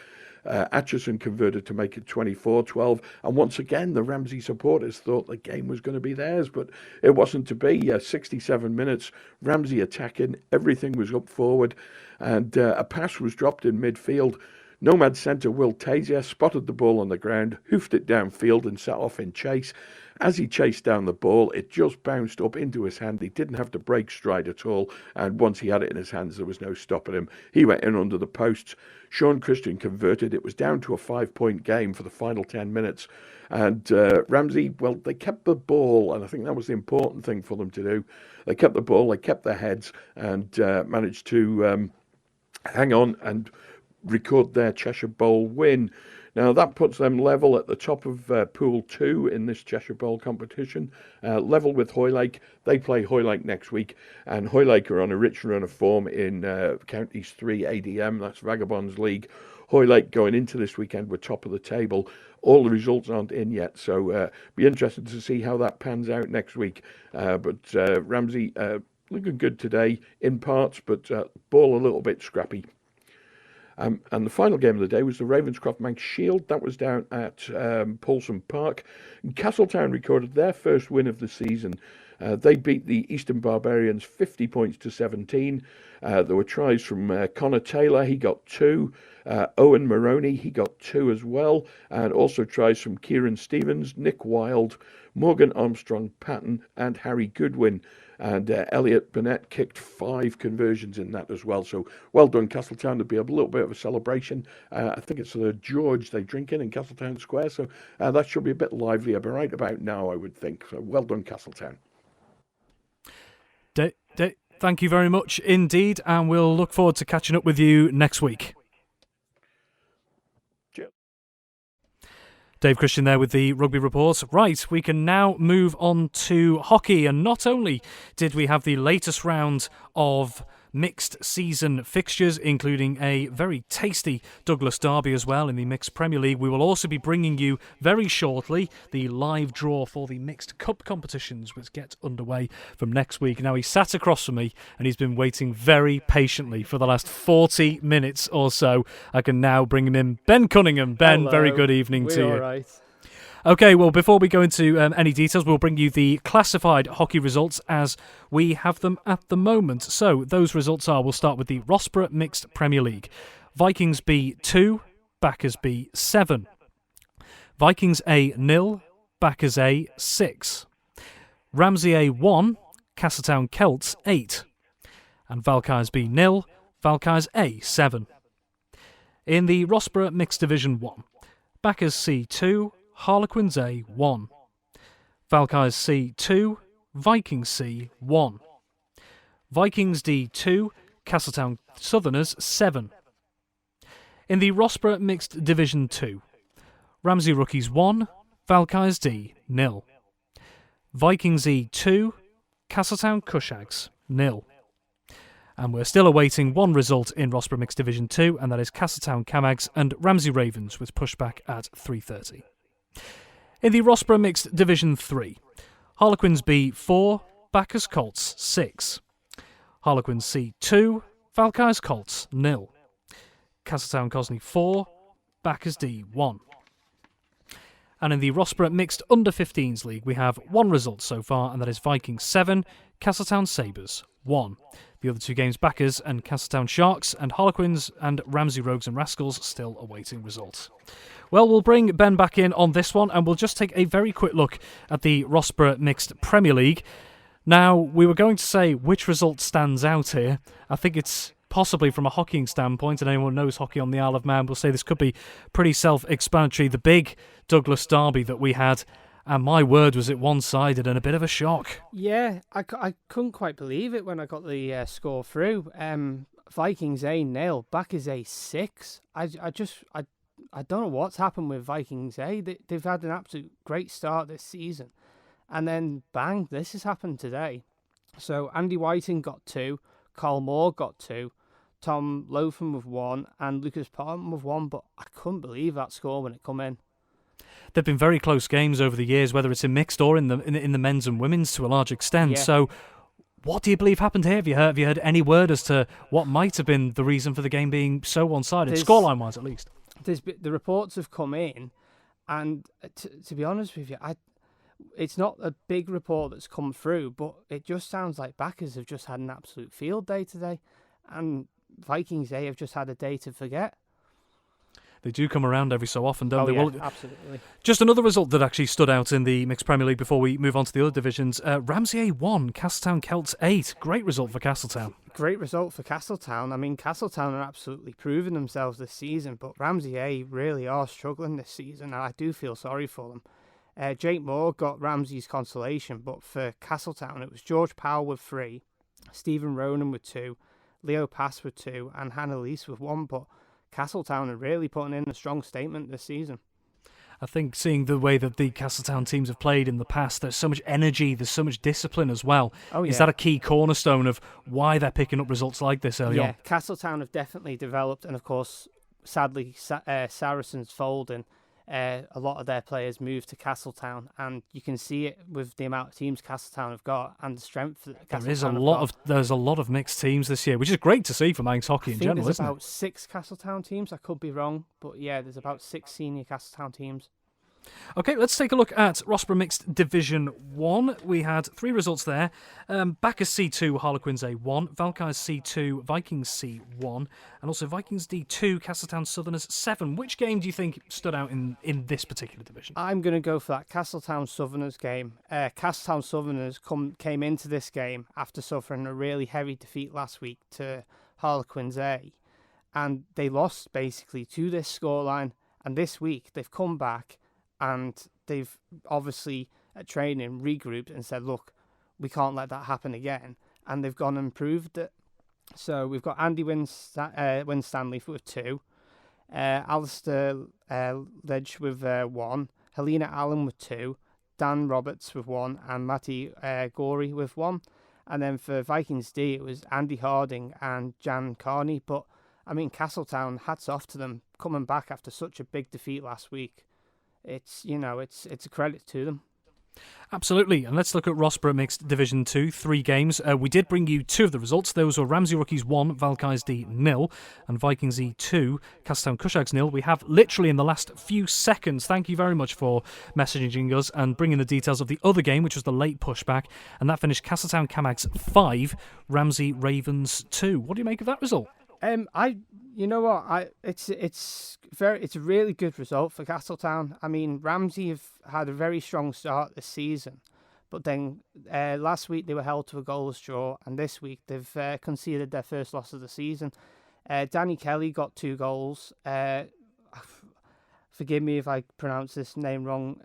Atchison converted to make it 24-12, and once again the Ramsey supporters thought the game was going to be theirs, but it wasn't to be. 67 minutes, Ramsey attacking, everything was up forward, and a pass was dropped in midfield. Nomad centre Will Tazier spotted the ball on the ground, hoofed it downfield and set off in chase. As he chased down the ball, it just bounced up into his hand. He didn't have to break stride at all, and once he had it in his hands, there was no stopping him. He went in under the posts. Sean Christian converted. It was down to a 5-point game for the final 10 minutes. And Ramsey, well, they kept the ball, and I think that was the important thing for them to do. They kept the ball, they kept their heads, and managed to hang on and record their Cheshire Bowl win. Now, that puts them level at the top of Pool 2 in this Cheshire Bowl competition, level with Hoylake. They play Hoylake next week, and Hoylake are on a rich run of form in Counties 3 ADM, that's Vagabonds League. Hoylake going into this weekend were top of the table. All the results aren't in yet, so be interested to see how that pans out next week. But Ramsey looking good today in parts, but ball a little bit scrappy. And the final game of the day was the Ravenscroft Manx Shield. That was down at Paulson Park. And Castletown recorded their first win of the season. They beat the Eastern Barbarians 50 points to 17. There were tries from Connor Taylor. He got 2. Owen Maroney, he got 2 as well. And also tries from Kieran Stevens, Nick Wild, Morgan Armstrong Patton, and Harry Goodwin. And Elliot Burnett kicked 5 conversions in that as well. So well done, Castletown. There'll be a little bit of a celebration. I think it's the George they drink in Castletown Square. So that should be a bit livelier, but right about now, I would think. So well done, Castletown. Thank you very much indeed. And we'll look forward to catching up with you next week. Dave Christian there with the Rugby Report. Right, we can now move on to hockey. And not only did we have the latest round of mixed season fixtures, including a very tasty Douglas derby as well in the Mixed Premier League, we will also be bringing you very shortly the live draw for the Mixed Cup competitions, which get underway from next week. Now, he sat across from me and he's been waiting very patiently for the last 40 minutes or so. I can now bring him in. Ben Cunningham. Ben, hello. Very good evening to you. All right. Okay, well, before we go into any details, we'll bring you the classified hockey results as we have them at the moment. So those results are, we'll start with the Rossborough Mixed Premier League. Vikings B 2, Backers B 7. Vikings A 0, Backers A 6. Ramsey A 1, Castletown Celts 8. And Valkyries B 0, Valkyries A 7. In the Rossborough Mixed Division 1, Backers C 2, Harlequins A 1. Valkyries C 2, Vikings C 1. Vikings D 2, Castletown Southerners 7. In the Rossborough Mixed Division 2, Ramsey Rookies 1, Valkyries D 0. Vikings E 2, Castletown Cushags 0. And we're still awaiting one result in Rossborough Mixed Division 2, and that is Castletown Camags and Ramsey Ravens, with pushback at 3:30. In the Rossborough Mixed Division 3, Harlequins B 4, Backers Colts 6. Harlequins C 2, Valkyries Colts 0. Castletown Cosney 4, Backers D 1. And in the Rossborough Mixed Under-15s League, we have one result so far, and that is Vikings 7, Castletown Sabres 1. The other two games, Backers and Castletown Sharks, and Harlequins and Ramsey Rogues and Rascals, still awaiting results. Well, we'll bring Ben back in on this one, and we'll just take a very quick look at the Rossborough Mixed Premier League. Now, we were going to say which result stands out here. I think it's possibly from a hockeying standpoint, and anyone who knows hockey on the Isle of Man will say this could be pretty self-explanatory. The big Douglas derby that we had, and my word, was it one-sided and a bit of a shock. Yeah, I couldn't quite believe it when I got the score through. Vikings A 0, Backers A 6. I don't know what's happened with Vikings A. They've had an absolute great start this season. And then, bang, this has happened today. So Andy Whiting got 2, Carl Moore got 2, Tom Lotham with 1, and Lucas Parton with 1, but I couldn't believe that score when it come in. There've been very close games over the years, whether it's in mixed or in the men's and women's to a large extent. Yeah. So what do you believe happened here? Have you heard any word as to what might have been the reason for the game being so one-sided, scoreline-wise at least? The reports have come in, and to be honest with you, it's not a big report that's come through, but it just sounds like backers have just had an absolute field day today, and Vikings, they have just had a day to forget. They do come around every so often, don't they? Yeah, Well, absolutely. just another result that actually stood out in the Mixed Premier League before we move on to the other divisions. Ramsey 1, Castletown Celts 8. Great result for Castletown. Great result for Castletown. I mean, Castletown are absolutely proving themselves this season, but Ramsey A really are struggling this season, and I do feel sorry for them. Jake Moore got Ramsey's consolation, but for Castletown, it was George Powell with 3, Stephen Ronan with 2, Leo Pass with 2, and Hannah Lease with 1, but Castletown are really putting in a strong statement this season. I think seeing the way that the Castletown teams have played in the past, there's so much energy, there's so much discipline as well. Oh, yeah. Is that a key cornerstone of why they're picking up results like this early on? Yeah, Castletown have definitely developed, and of course, sadly, Saracens folding. A lot of their players moved to Castletown, and you can see it with the amount of teams Castletown have got and the strength that Castletown there's a lot of mixed teams this year, which is great to see for Manx hockey in general, there's isn't about it? 6 Castletown teams. I could be wrong, but yeah, there's about 6 senior Castletown teams. Okay, let's take a look at Rossborough Mixed Division 1. We had 3 results there. Bacchus C2, Harlequins A1, Valkyries C2, Vikings C1, and also Vikings D2, Castletown Southerners 7. Which game do you think stood out in this particular division? I'm going to go for that Castletown Southerners game. Castletown Southerners came into this game after suffering a really heavy defeat last week to Harlequins A, and they lost basically to this scoreline, and this week they've come back and they've obviously at training regrouped and said, look, we can't let that happen again, and they've gone and proved it. So we've got Andy Winstanley with 2, Alistair Ledge with 1, Helena Allen with 2, Dan Roberts with 1, and Matty Gorey with 1. And then for Vikings D, it was Andy Harding and Jan Carney. But I mean, Castletown, hats off to them coming back after such a big defeat last week. It's a credit to them. Absolutely, and let's look at Rossborough Mixed Division 2, 3 games. We did bring you 2 of the results. Those were Ramsey Rookies 1, Valkyries D 0, and Vikings E 2, Castletown Cushags 0. We have literally in the last few seconds, thank you very much for messaging us and bringing the details of the other game, which was the late pushback, and that finished Castletown Camags 5, Ramsey Ravens 2. What do you make of that result? You know what? It's a really good result for Castletown. I mean, Ramsey have had a very strong start this season, but then last week they were held to a goalless draw, and this week they've conceded their first loss of the season. Danny Kelly got 2 goals. Forgive me if I pronounce this name wrong.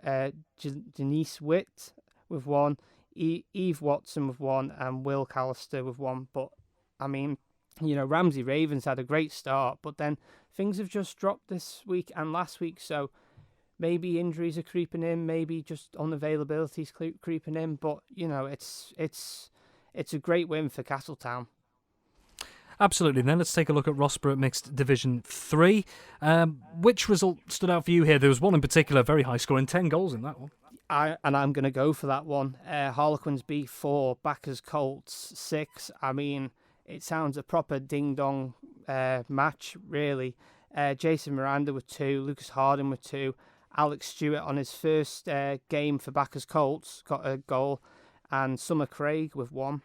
Denise Witt with 1, Eve Watson with 1, and Will Callister with 1. But I mean, you know, Ramsey Ravens had a great start, but then things have just dropped this week and last week, so maybe injuries are creeping in, maybe just unavailability is creeping in, but, you know, it's a great win for Castletown. Absolutely. Then let's take a look at Rossborough Mixed Division 3. Which result stood out for you here? There was one in particular, very high scoring, 10 goals in that one. I'm going to go for that one. Harlequins B4, Backers Colts 6. I mean, it sounds a proper ding-dong match, really. Jason Miranda with 2, Lucas Harding with 2, Alex Stewart on his first game for Backers Colts got a goal, and Summer Craig with 1.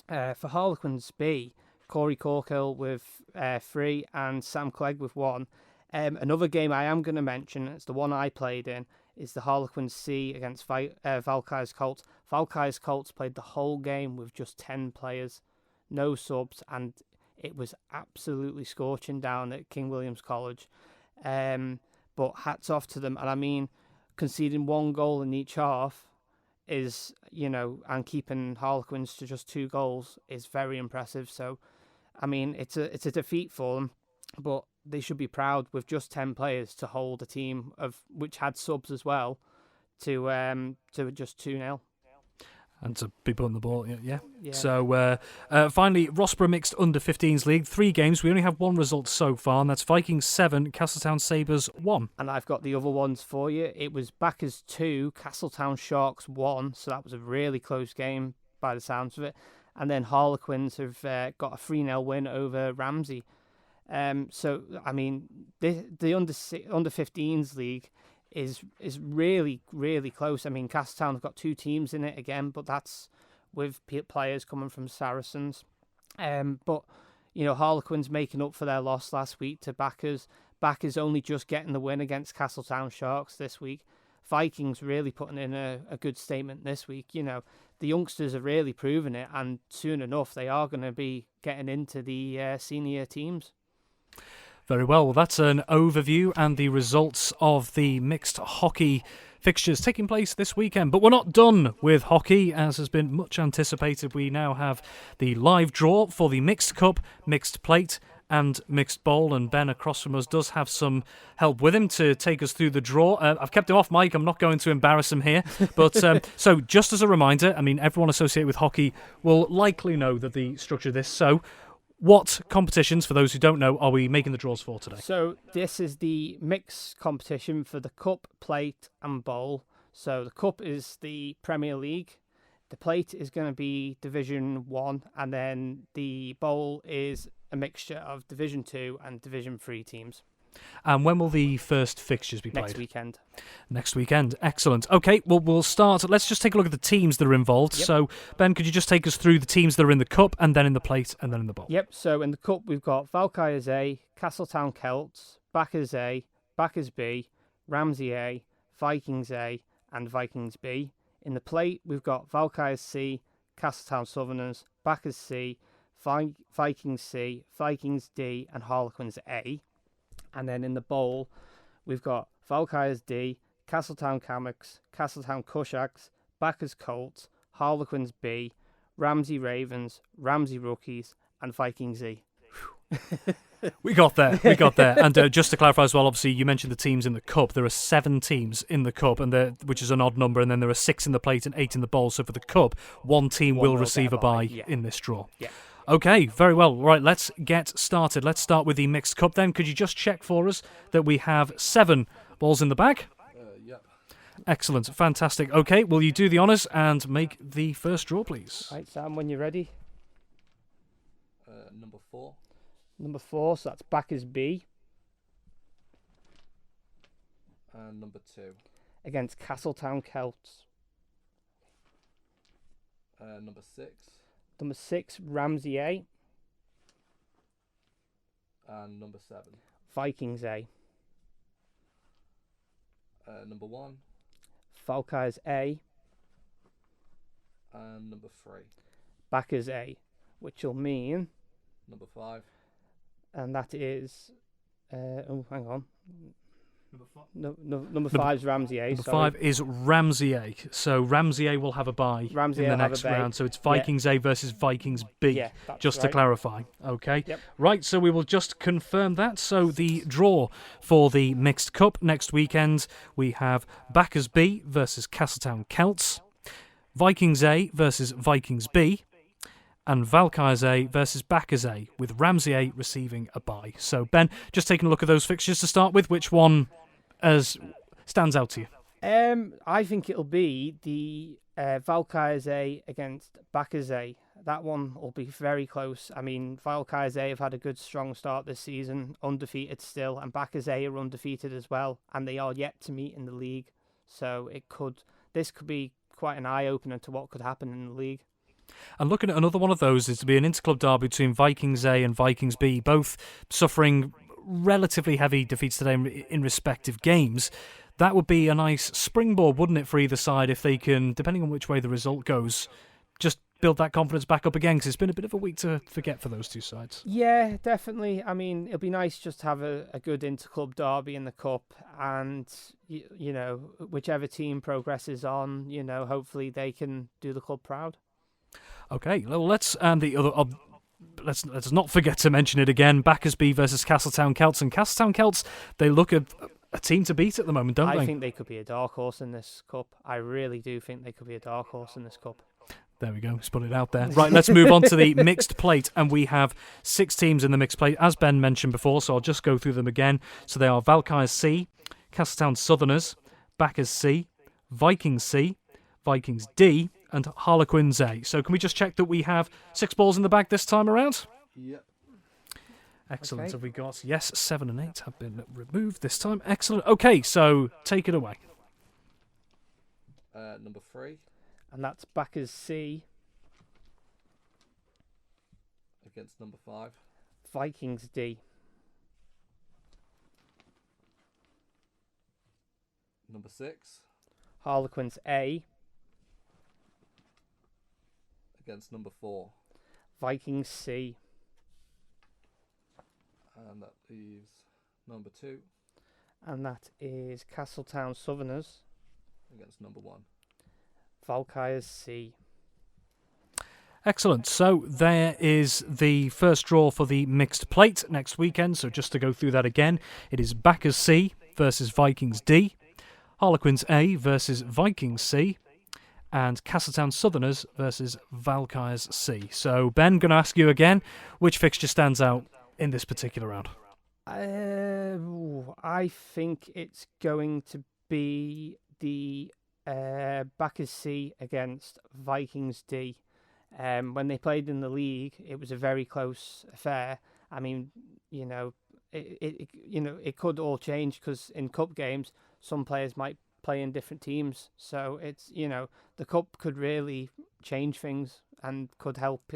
For Harlequins B, Corey Corkill with 3, and Sam Clegg with 1. Another game I am going to mention, it's the one I played in, is the Harlequins C against Valkyries Colts. Valkyries Colts played the whole game with just 10 players. No subs, and it was absolutely scorching down at King William's College. But hats off to them. And I mean, conceding 1 goal in each half is, you know, and keeping Harlequins to just 2 goals is very impressive. So, I mean, it's a defeat for them, but they should be proud with just 10 players to hold a team which had subs as well to just 2-0. And to be putting the ball, yeah. Yeah. So finally, Rossborough Mixed Under-15s League. 3 games. We only have 1 result so far, and that's Vikings 7, Castletown Sabres 1. And I've got the other ones for you. It was Backers 2, Castletown Sharks 1. So that was a really close game by the sounds of it. And then Harlequins have got a 3-0 win over Ramsey. So, I mean, the Under-15s League is really, really close. I mean, Castletown have got 2 teams in it again, but that's with players coming from Saracens. But, you know, Harlequins making up for their loss last week to Backers. Backers only just getting the win against Castletown Sharks this week. Vikings really putting in a good statement this week. You know, the youngsters are really proving it, and soon enough they are going to be getting into the senior teams. Very well, that's an overview and the results of the mixed hockey fixtures taking place this weekend. But we're not done with hockey, as has been much anticipated. We now have the live draw for the Mixed Cup, Mixed Plate and Mixed Bowl, and Ben across from us does have some help with him to take us through the draw. I've kept him off mic, I'm not going to embarrass him here, but so just as a reminder, I mean, everyone associated with hockey will likely know that the structure of this. So what competitions, for those who don't know, are we making the draws for today? So this is the mixed competition for the Cup, Plate and Bowl. So the Cup is the Premier League, the Plate is going to be Division 1, and then the Bowl is a mixture of Division 2 and Division 3 teams. And when will the first fixtures be played? Next weekend. Next weekend. Excellent. Okay, well, we'll start. Let's just take a look at the teams that are involved. Yep. So, Ben, could you just take us through the teams that are in the Cup, and then in the Plate, and then in the Bowl? Yep, so in the Cup we've got Valkyries A, Castletown Celts, Backers A, Backers B, Ramsey A, Vikings A, and Vikings B. In the Plate we've got Valkyries C, Castletown Southerners, Backers C, Vikings C, Vikings D, and Harlequins A. And then in the Bowl, we've got Valkyries D, Castletown Cammocks, Castletown Cushacks, Backers Colts, Harlequins B, Ramsey Ravens, Ramsey Rookies, and Vikings E. We got there. And just to clarify as well, obviously, you mentioned the teams in the Cup. There are 7 teams in the Cup, which is an odd number, and then there are 6 in the Plate and 8 in the Bowl. So for the Cup, one team will receive a bye in this draw. Yeah. Okay, very well. Right, let's get started. Let's start with the Mixed Cup then. Could you just check for us that we have 7 balls in the bag? Yep. Excellent, fantastic. Okay, will you do the honours and make the first draw, please? Right, Sam, when you're ready. Number 4. Number 4, so that's Backers B And number 2. against Castletown Celts. Number 6. Number 6, Ramsey A, And number 7. Vikings A. Number 1. Valkyries A, And number 3. Backers A, which will mean, Number 5. and that is, hang on. Number Number 5 is Ramsey A. Number sorry. 5 is Ramsey A. So Ramsey A will have a bye Ramsey in A the will have next a bye. round. So it's Vikings A versus Vikings B, Yeah, that's just to right. clarify. Okay. Yep. Right, so we will just confirm that. So the draw for the Mixed Cup next weekend, we have Backers B versus Castletown Celts, Vikings A versus Vikings B, and Valkyries A versus Backers A, with Ramsey A receiving a bye. So, Ben, just taking a look at those fixtures to start with, which one stands out to you? I think it'll be the Valkyries A against Backers A. That one will be very close. I mean, Valkyries A have had a good, strong start this season, undefeated still, and Backers A are undefeated as well, and they are yet to meet in the league. So this could be quite an eye-opener to what could happen in the league. And looking at another one of those is to be an interclub derby between Vikings A and Vikings B, both suffering relatively heavy defeats today in respective games. That would be a nice springboard, wouldn't it, for either side, if they can, depending on which way the result goes, just build that confidence back up again, because it's been a bit of a week to forget for those two sides. Yeah, definitely. I mean, it'll be nice just to have a good interclub derby in the Cup, and, you know, whichever team progresses on, you know, hopefully they can do the club proud. Okay, well, let's not forget to mention it again. Backers B versus Castletown Celts, and Castletown Celts, they look a team to beat at the moment, don't they? I think they could be a dark horse in this Cup. I really do think they could be a dark horse in this Cup. There we go. Let's put it out there. Right, let's move on to the mixed plate. And we have 6 teams in the mixed plate, as Ben mentioned before, so I'll just go through them again. So they are Valkyries C, Castletown Southerners, Backers C, Vikings C, Vikings D, and Harlequins A. So can we just check that we have 6 balls in the bag this time around? Yep. Excellent. Okay. Have we got... Yes, 7 and 8 have been removed this time. Excellent. Okay, so take it away. Number 3 And that's Backers C, against number 5. Vikings D. Number 6 Harlequins A, against number 4. Vikings C. And that leaves number 2 And that is Castletown Southerners, against number 1. Valkyries C. Excellent. So there is the first draw for the mixed plate next weekend. So just to go through that again, it is Backers C versus Vikings D, Harlequins A versus Vikings C, and Castletown Southerners versus Valkyries C. So Ben, going to ask you again, which fixture stands out in this particular round? I think it's going to be the Backers C against Vikings D. When they played in the league, it was a very close affair. I mean, it could all change because in cup games, some players might play in different teams. So it's the cup could really change things and could help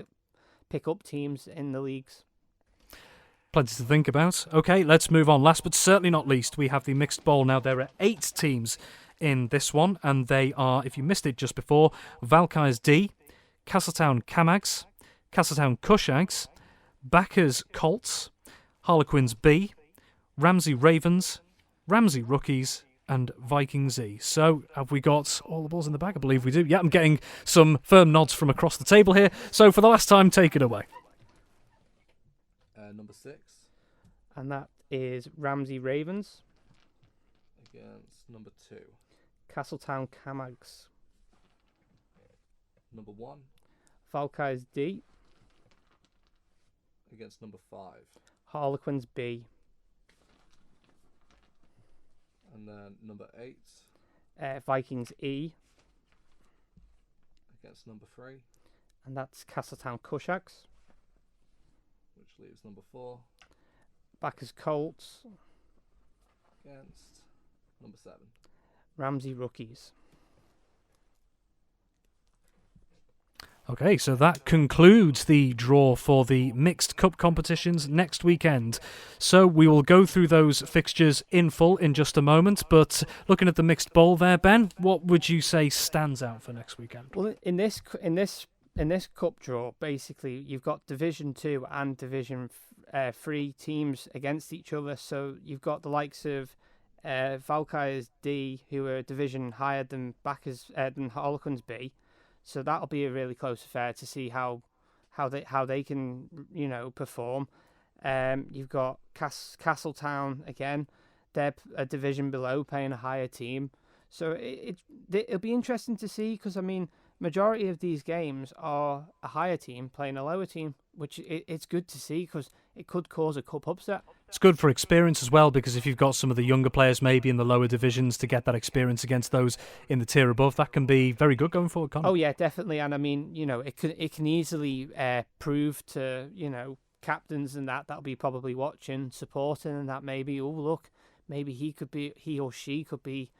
pick up teams in the leagues. Plenty to think about. Okay, let's move on. Last but certainly not least, we have the mixed bowl. Now, there are 8 teams in this one, and they are, if you missed it just before, Valkyries D, Castletown Camags, Castletown Cushags, Backers Colts, Harlequins B, Ramsey Ravens, Ramsey Rookies, and Vikings E. So, have we got all the balls in the bag? I believe we do. Yeah, I'm getting some firm nods from across the table here. So, for the last time, take it away. Number 6 And that is Ramsey Ravens, against number 2. Castletown Camags, Number 1 Valkyries D, against number 5. Harlequins B, And then number 8 Vikings E, against number 3, and that's Castletown Cushags, which leaves number 4 Backers Colts, against number 7. Ramsey Rookies. Okay, so that concludes the draw for the mixed cup competitions next weekend. So we will go through those fixtures in full in just a moment, but looking at the mixed bowl there, Ben, what would you say stands out for next weekend? Well, in this cup draw, basically you've got Division 2 and Division 3 teams against each other. So you've got the likes of Valkyries D, who are a division higher than than Harlequins B. So that'll be a really close affair to see how they can perform. You've got Castletown again; they're a division below, playing a higher team. So it'll be interesting to see because I mean, majority of these games are a higher team playing a lower team, which it's good to see because it could cause a cup upset. It's good for experience as well, because if you've got some of the younger players maybe in the lower divisions to get that experience against those in the tier above, that can be very good going forward, can't it? Oh yeah, definitely. And I mean, it can easily prove to captains and that'll be probably watching, supporting, and that maybe look, maybe he or she could be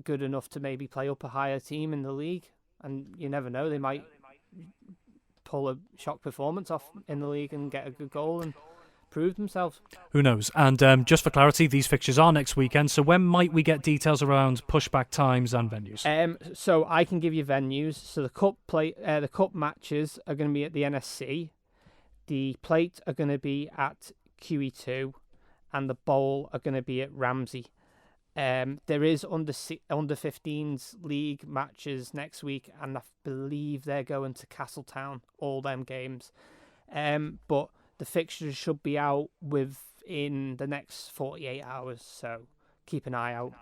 good enough to maybe play up a higher team in the league, and you never know, they might pull a shock performance off in the league and get a good goal and prove themselves. Who knows? And just for clarity, these fixtures are next weekend, so when might we get details around pushback times and venues? So I can give you venues. So the cup matches are going to be at the NSC, the plate are going to be at QE2, and the bowl are going to be at Ramsey. There is under 15s league matches next week, and I believe they're going to Castletown, all them games. But the fixtures should be out within the next 48 hours, so keep an eye out.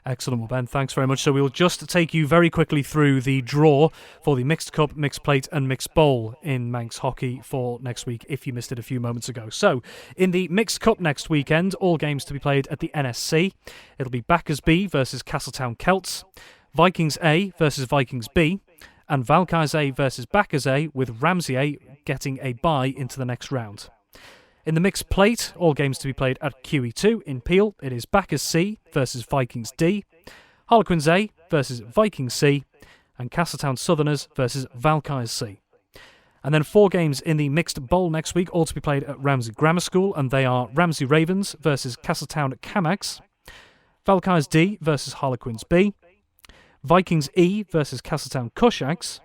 Excellent, well, Ben, thanks very much. So we'll just take you very quickly through the draw for the Mixed Cup, Mixed Plate and Mixed Bowl in Manx hockey for next week, if you missed it a few moments ago. So, in the Mixed Cup next weekend, all games to be played at the NSC. It'll be Backers B versus Castletown Celts, Vikings A versus Vikings B, and Valkyries A versus Backers A, with Ramsey A getting a bye into the next round. In the Mixed Plate, all games to be played at QE2 in Peel. It is Backers C versus Vikings D, Harlequins A versus Vikings C, and Castletown Southerners versus Valkyries C. And then 4 games in the Mixed Bowl next week, all to be played at Ramsey Grammar School, and they are Ramsey Ravens versus Castletown Camags, Valkyries D versus Harlequins B, Vikings E versus Castletown Cushags,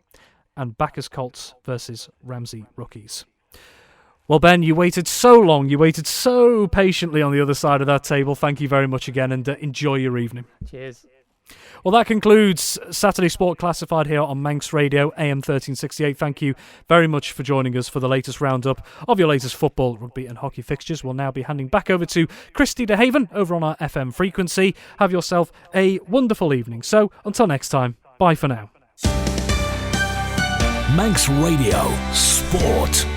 and Backers Colts versus Ramsey Rookies. Well, Ben, you waited so long, you waited so patiently on the other side of that table. Thank you very much again, and enjoy your evening. Cheers. Well, that concludes Saturday Sport Classified here on Manx Radio, AM 1368. Thank you very much for joining us for the latest roundup of your latest football, rugby and hockey fixtures. We'll now be handing back over to Christy DeHaven over on our FM frequency. Have yourself a wonderful evening. So, until next time, bye for now. Manx Radio Sport.